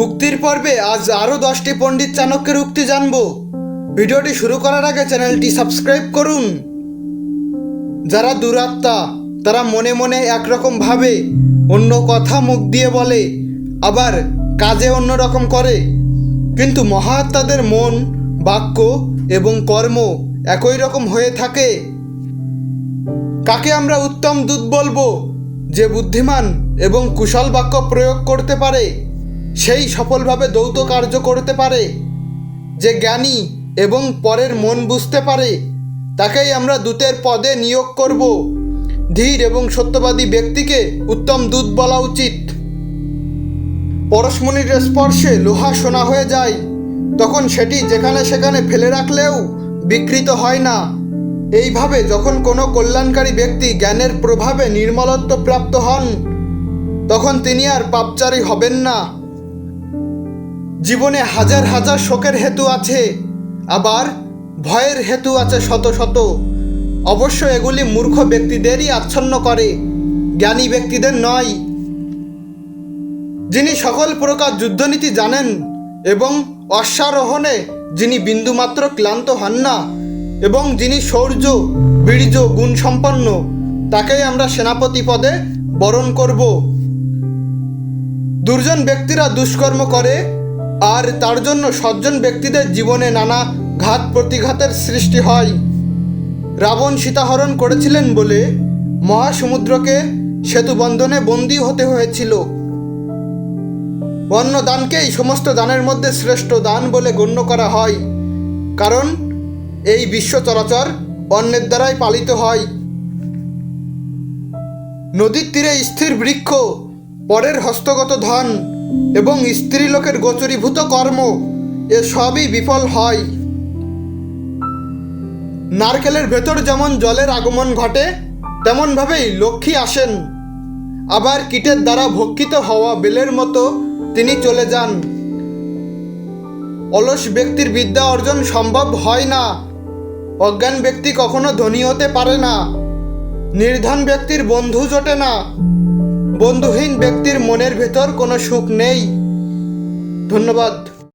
উক্তির পর্বে আজ আরও 10টি পণ্ডিত চাণক্যের উক্তি জানব। ভিডিওটি শুরু করার আগে চ্যানেলটি সাবস্ক্রাইব করুন। যারা দুরাত্মা তারা মনে মনে একরকম ভাবে, অন্য কথা মুখ দিয়ে বলে, আবার কাজে অন্যরকম করে, কিন্তু মহাত্মাদের মন, বাক্য এবং কর্ম একই রকম হয়ে থাকে। কাকে আমরা উত্তম দূত বলবো? যে বুদ্ধিমান এবং কুশল বাক্য প্রয়োগ করতে পারে, সেই সফলভাবে দৌত কার্য করতে পারে। যে জ্ঞানী এবং পরের মন বুঝতে পারে, তাকেই আমরা দূতের পদে নিয়োগ করব। ধীর এবং সত্যবাদী ব্যক্তিকে উত্তম দূত বলা উচিত। পরশমণির স্পর্শে লোহা সোনা হয়ে যায়, তখন সেটি যেখানে সেখানে ফেলে রাখলেও বিকৃত হয় না। এইভাবে যখন কোনো কল্যাণকারী ব্যক্তি জ্ঞানের প্রভাবে নির্মলত্ব প্রাপ্ত হন, তখন তিনি আর পাপচারী হবেন না। জীবনে হাজার হাজার শোকের হেতু আছে, আবার ভয়ের হেতু আছে শত শত। অবশ্য এগুলি মূর্খ ব্যক্তিদেরই আচ্ছন্ন করে, জ্ঞানী ব্যক্তিদের নয়। যিনি সকল প্রকার যুদ্ধনীতি জানেন এবং অশ্বারোহণে যিনি বিন্দুমাত্র ক্লান্ত হন না, এবং যিনি শৌর্য বীর্য গুণসম্পন্ন, তাকেই আমরা সেনাপতি পদে বরণ করব। দুর্জন ব্যক্তিরা দুষ্কর্ম করে, আর তার জন্য সজ্জন ব্যক্তিদের জীবনে নানা ঘাত প্রতিঘাতের সৃষ্টি হয়। রাবণ সীতাহরণ করেছিলেন বলে মহাসমুদ্রকে সেতুবন্ধনে বন্দী হতে হয়েছিল। অন্নদানকেই সমস্ত দানের মধ্যে শ্রেষ্ঠ দান বলে গণ্য করা হয়, কারণ এই বিশ্ব চরাচর অন্নের দ্বারাই পালিত হয়। নদীর তীরে স্থির বৃক্ষ, পরের হস্তগত ধন এবং স্ত্রীলোকের গোচরীভূত কর্ম, এ সবই বিফল হয়। নারকেলের ভেতর যেমন জলের আগমন ঘটে, তেমনভাবেই লক্ষ্মী আসেন, আবার কীটের দ্বারা ভক্ষিত হওয়া বেলের মতো তিনি চলে যান। অলস ব্যক্তির বিদ্যা অর্জন সম্ভব হয় না। অজ্ঞান ব্যক্তি কখনো ধনী হতে পারে না। নির্ধন ব্যক্তির বন্ধু জোটে না। বন্ধুহীন ব্যক্তির মনের ভেতর কোনো সুখ নেই। ধন্যবাদ।